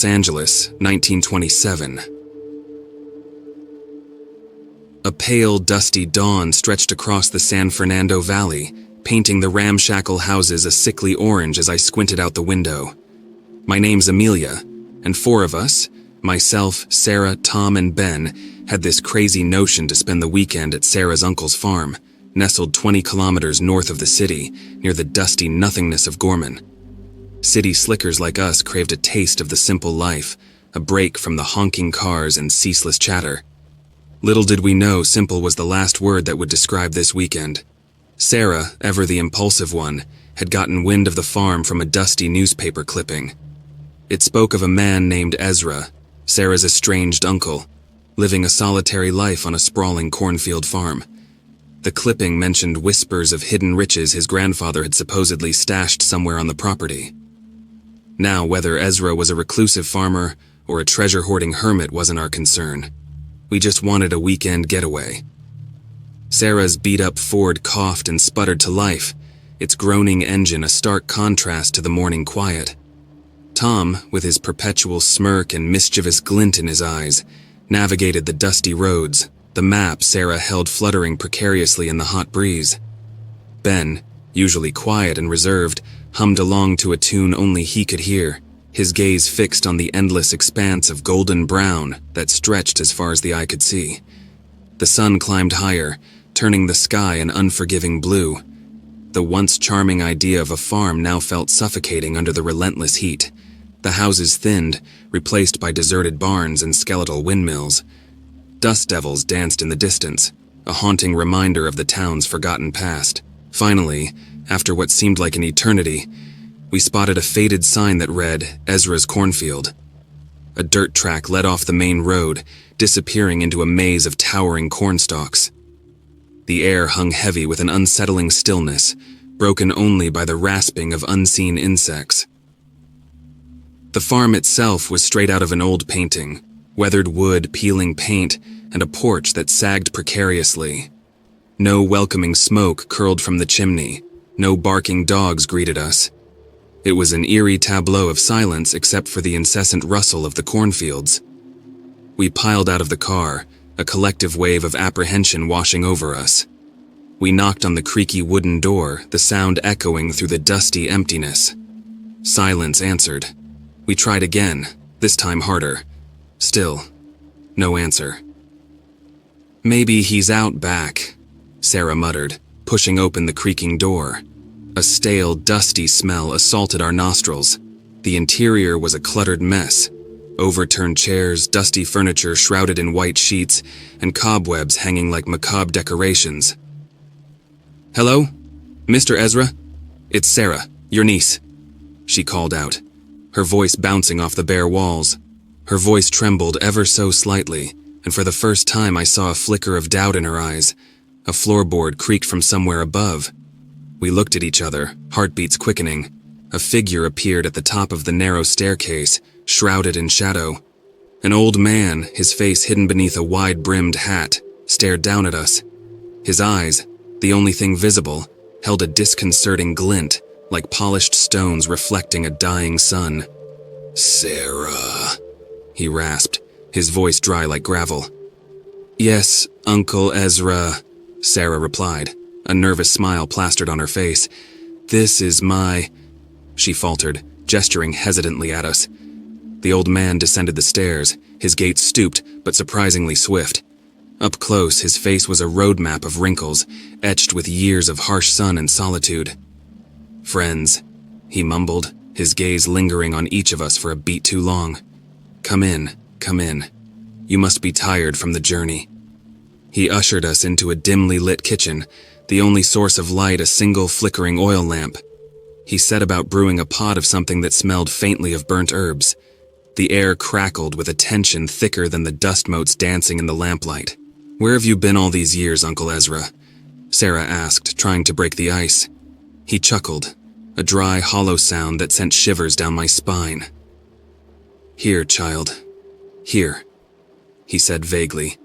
Los Angeles, 1927. A pale, dusty dawn stretched across the San Fernando Valley, painting the ramshackle houses a sickly orange as I squinted out the window. My name's Amelia, and four of us, myself, Sarah, Tom, and Ben, had this crazy notion to spend the weekend at Sarah's uncle's farm, nestled 20 kilometers north of the city, near the dusty nothingness of Gorman. City slickers like us craved a taste of the simple life, a break from the honking cars and ceaseless chatter. Little did we know simple was the last word that would describe this weekend. Sarah, ever the impulsive one, had gotten wind of the farm from a dusty newspaper clipping. It spoke of a man named Ezra, Sarah's estranged uncle, living a solitary life on a sprawling cornfield farm. The clipping mentioned whispers of hidden riches his grandfather had supposedly stashed somewhere on the property. Now, whether Ezra was a reclusive farmer or a treasure-hoarding hermit wasn't our concern. We just wanted a weekend getaway. Sarah's beat-up Ford coughed and sputtered to life, its groaning engine a stark contrast to the morning quiet. Tom, with his perpetual smirk and mischievous glint in his eyes, navigated the dusty roads, the map Sarah held fluttering precariously in the hot breeze. Ben, usually quiet and reserved, hummed along to a tune only he could hear, his gaze fixed on the endless expanse of golden brown that stretched as far as the eye could see. The sun climbed higher, turning the sky an unforgiving blue. The once charming idea of a farm now felt suffocating under the relentless heat. The houses thinned, replaced by deserted barns and skeletal windmills. Dust devils danced in the distance, a haunting reminder of the town's forgotten past. Finally, after what seemed like an eternity, we spotted a faded sign that read, Ezra's Cornfield. A dirt track led off the main road, disappearing into a maze of towering cornstalks. The air hung heavy with an unsettling stillness, broken only by the rasping of unseen insects. The farm itself was straight out of an old painting, weathered wood, peeling paint, and a porch that sagged precariously. No welcoming smoke curled from the chimney, no barking dogs greeted us. It was an eerie tableau of silence except for the incessant rustle of the cornfields. We piled out of the car, a collective wave of apprehension washing over us. We knocked on the creaky wooden door, the sound echoing through the dusty emptiness. Silence answered. We tried again, this time harder. Still, no answer. "Maybe he's out back," Sarah muttered, pushing open the creaking door. A stale, dusty smell assaulted our nostrils. The interior was a cluttered mess. Overturned chairs, dusty furniture shrouded in white sheets, and cobwebs hanging like macabre decorations. "Hello? Mr. Ezra? It's Sarah, your niece," she called out, her voice bouncing off the bare walls. Her voice trembled ever so slightly, and for the first time I saw a flicker of doubt in her eyes. A floorboard creaked from somewhere above. We looked at each other, heartbeats quickening. A figure appeared at the top of the narrow staircase, shrouded in shadow. An old man, his face hidden beneath a wide-brimmed hat, stared down at us. His eyes, the only thing visible, held a disconcerting glint, like polished stones reflecting a dying sun. "Sarah," he rasped, his voice dry like gravel. "Yes, Uncle Ezra," Sarah replied, a nervous smile plastered on her face. "This is my—" she faltered, gesturing hesitantly at us. The old man descended the stairs, his gait stooped but surprisingly swift. Up close, his face was a road map of wrinkles, etched with years of harsh sun and solitude. "Friends," he mumbled, his gaze lingering on each of us for a beat too long. Come in. You must be tired from the journey." He ushered us into a dimly lit kitchen, the only source of light a single flickering oil lamp. He set about brewing a pot of something that smelled faintly of burnt herbs. The air crackled with a tension thicker than the dust motes dancing in the lamplight. "Where have you been all these years, Uncle Ezra?" Sarah asked, trying to break the ice. He chuckled, a dry, hollow sound that sent shivers down my spine. "Here, child. Here," he said vaguely,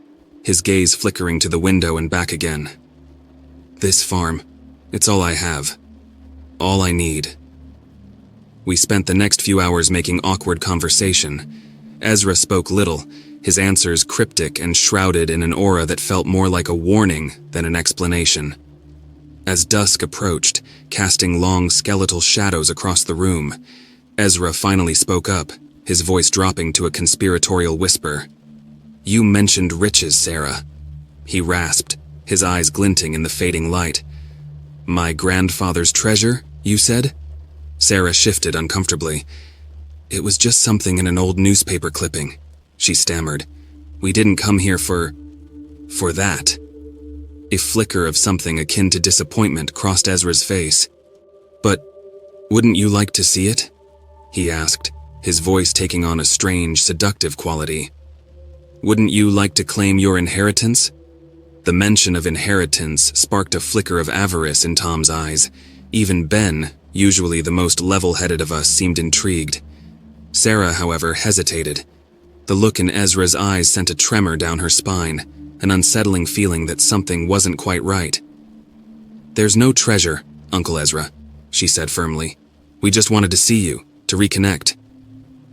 his gaze flickering to the window and back again. "This farm, it's all I have. All I need." We spent the next few hours making awkward conversation. Ezra spoke little, his answers cryptic and shrouded in an aura that felt more like a warning than an explanation. As dusk approached, casting long skeletal shadows across the room, Ezra finally spoke up, his voice dropping to a conspiratorial whisper. "You mentioned riches, Sarah," he rasped, his eyes glinting in the fading light. "My grandfather's treasure, you said?" Sarah shifted uncomfortably. "It was just something in an old newspaper clipping," she stammered. "We didn't come here for that." A flicker of something akin to disappointment crossed Ezra's face. "But wouldn't you like to see it?" he asked, his voice taking on a strange, seductive quality. "Wouldn't you like to claim your inheritance?" The mention of inheritance sparked a flicker of avarice in Tom's eyes. Even Ben, usually the most level-headed of us, seemed intrigued. Sarah, however, hesitated. The look in Ezra's eyes sent a tremor down her spine, an unsettling feeling that something wasn't quite right. "There's no treasure, Uncle Ezra," she said firmly. "We just wanted to see you, to reconnect."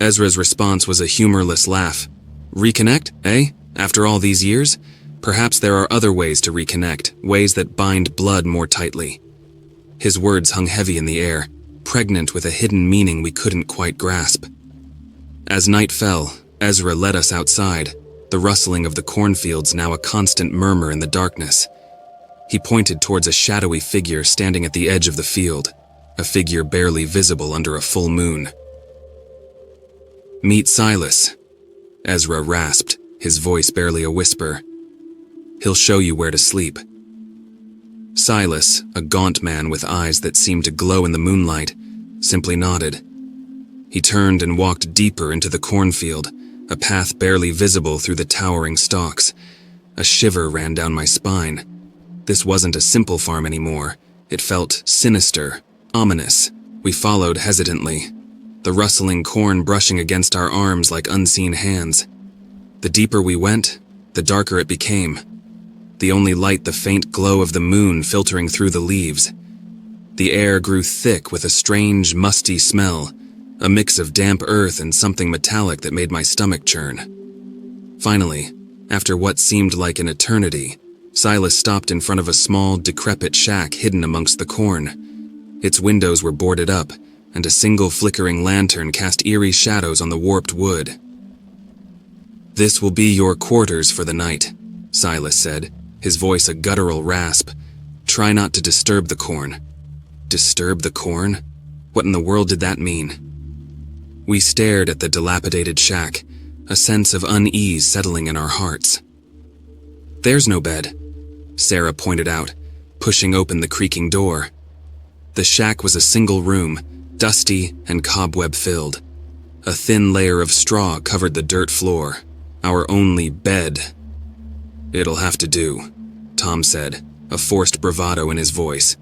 Ezra's response was a humorless laugh. "Reconnect, eh? After all these years? Perhaps there are other ways to reconnect, ways that bind blood more tightly." His words hung heavy in the air, pregnant with a hidden meaning we couldn't quite grasp. As night fell, Ezra led us outside, the rustling of the cornfields now a constant murmur in the darkness. He pointed towards a shadowy figure standing at the edge of the field, a figure barely visible under a full moon. "Meet Silas," Ezra rasped, his voice barely a whisper. "He'll show you where to sleep." Silas, a gaunt man with eyes that seemed to glow in the moonlight, simply nodded. He turned and walked deeper into the cornfield, a path barely visible through the towering stalks. A shiver ran down my spine. This wasn't a simple farm anymore. It felt sinister, ominous. We followed hesitantly, the rustling corn brushing against our arms like unseen hands. The deeper we went, the darker it became. The only light the faint glow of the moon filtering through the leaves. The air grew thick with a strange, musty smell, a mix of damp earth and something metallic that made my stomach churn. Finally, after what seemed like an eternity, Silas stopped in front of a small, decrepit shack hidden amongst the corn. Its windows were boarded up, and a single flickering lantern cast eerie shadows on the warped wood. "This will be your quarters for the night," Silas said, his voice a guttural rasp. "Try not to disturb the corn." Disturb the corn? What in the world did that mean? We stared at the dilapidated shack, a sense of unease settling in our hearts. "There's no bed," Sarah pointed out, pushing open the creaking door. The shack was a single room, dusty and cobweb-filled. A thin layer of straw covered the dirt floor, our only bed. "It'll have to do," Tom said, a forced bravado in his voice.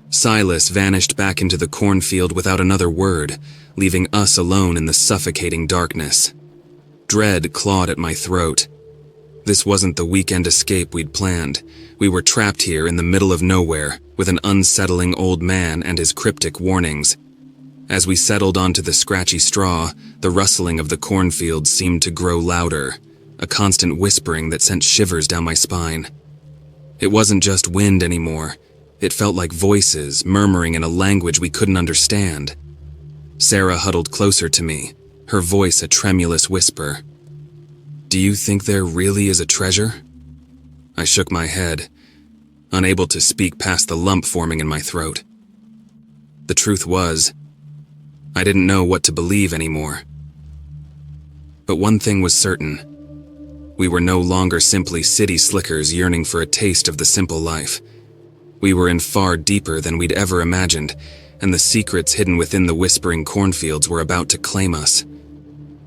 Silas vanished back into the cornfield without another word, leaving us alone in the suffocating darkness. Dread clawed at my throat. This wasn't the weekend escape we'd planned. We were trapped here in the middle of nowhere, with an unsettling old man and his cryptic warnings. As we settled onto the scratchy straw, the rustling of the cornfield seemed to grow louder, a constant whispering that sent shivers down my spine. It wasn't just wind anymore. It felt like voices murmuring in a language we couldn't understand. Sarah huddled closer to me, her voice a tremulous whisper. "Do you think there really is a treasure?" I shook my head, unable to speak past the lump forming in my throat. The truth was, I didn't know what to believe anymore. But one thing was certain. We were no longer simply city slickers yearning for a taste of the simple life. We were in far deeper than we'd ever imagined, and the secrets hidden within the whispering cornfields were about to claim us.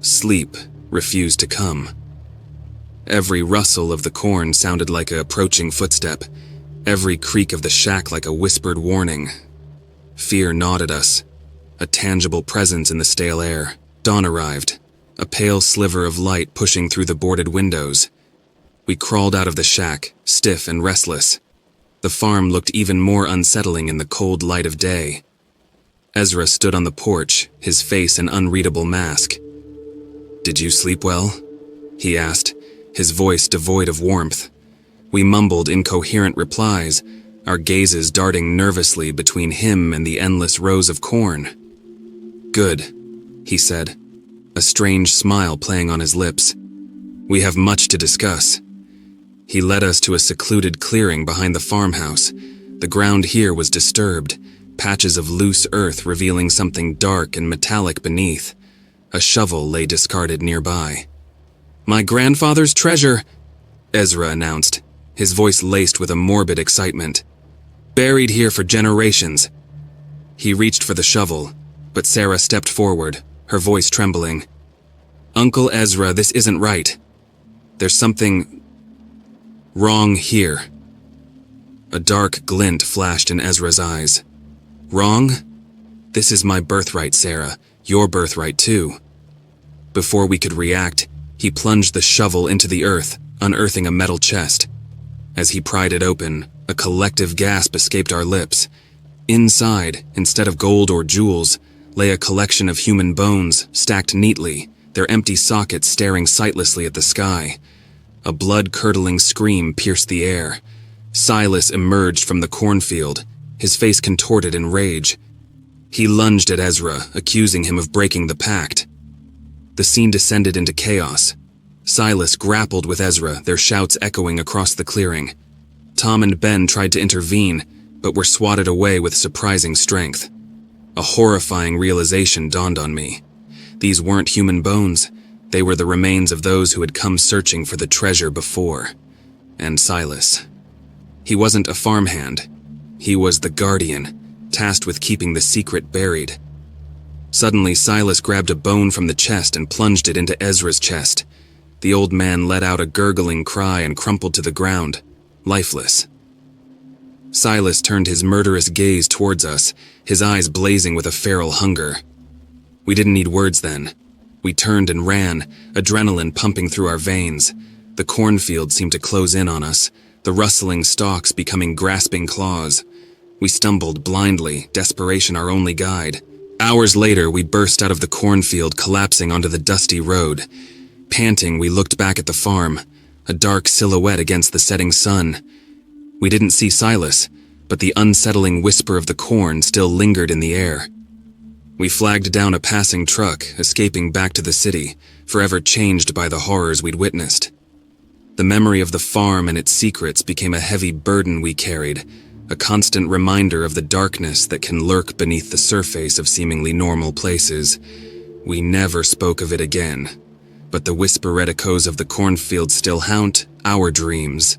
Sleep refused to come. Every rustle of the corn sounded like an approaching footstep, every creak of the shack like a whispered warning. Fear gnawed at us, a tangible presence in the stale air. Dawn arrived, a pale sliver of light pushing through the boarded windows. We crawled out of the shack, stiff and restless. The farm looked even more unsettling in the cold light of day. Ezra stood on the porch, his face an unreadable mask. "Did you sleep well?" he asked, his voice devoid of warmth. We mumbled incoherent replies, our gazes darting nervously between him and the endless rows of corn. "Good," he said, a strange smile playing on his lips. "We have much to discuss." He led us to a secluded clearing behind the farmhouse. The ground here was disturbed, patches of loose earth revealing something dark and metallic beneath. A shovel lay discarded nearby. "My grandfather's treasure," Ezra announced, his voice laced with a morbid excitement. "Buried here for generations." He reached for the shovel, but Sarah stepped forward, her voice trembling. "Uncle Ezra, this isn't right. There's something wrong here." A dark glint flashed in Ezra's eyes. "Wrong? This is my birthright, Sarah. Your birthright, too." Before we could react, he plunged the shovel into the earth, unearthing a metal chest. As he pried it open, a collective gasp escaped our lips. Inside, instead of gold or jewels, lay a collection of human bones, stacked neatly, their empty sockets staring sightlessly at the sky. A blood-curdling scream pierced the air. Silas emerged from the cornfield, his face contorted in rage. He lunged at Ezra, accusing him of breaking the pact. The scene descended into chaos. Silas grappled with Ezra, their shouts echoing across the clearing. Tom and Ben tried to intervene, but were swatted away with surprising strength. A horrifying realization dawned on me. These weren't human bones. They were the remains of those who had come searching for the treasure before. And Silas. He wasn't a farmhand. He was the guardian, tasked with keeping the secret buried. Suddenly, Silas grabbed a bone from the chest and plunged it into Ezra's chest. The old man let out a gurgling cry and crumpled to the ground, lifeless. Silas turned his murderous gaze towards us, his eyes blazing with a feral hunger. We didn't need words then. We turned and ran, adrenaline pumping through our veins. The cornfield seemed to close in on us, the rustling stalks becoming grasping claws. We stumbled blindly, desperation our only guide. Hours later, we burst out of the cornfield, collapsing onto the dusty road. Panting, we looked back at the farm, a dark silhouette against the setting sun. We didn't see Silas, but the unsettling whisper of the corn still lingered in the air. We flagged down a passing truck, escaping back to the city, forever changed by the horrors we'd witnessed. The memory of the farm and its secrets became a heavy burden we carried, a constant reminder of the darkness that can lurk beneath the surface of seemingly normal places. We never spoke of it again, but the whispered echoes of the cornfield still haunt our dreams.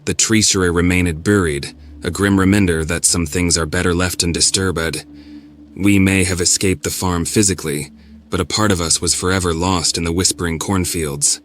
The treasury remained buried, a grim reminder that some things are better left undisturbed. We may have escaped the farm physically, but a part of us was forever lost in the whispering cornfields.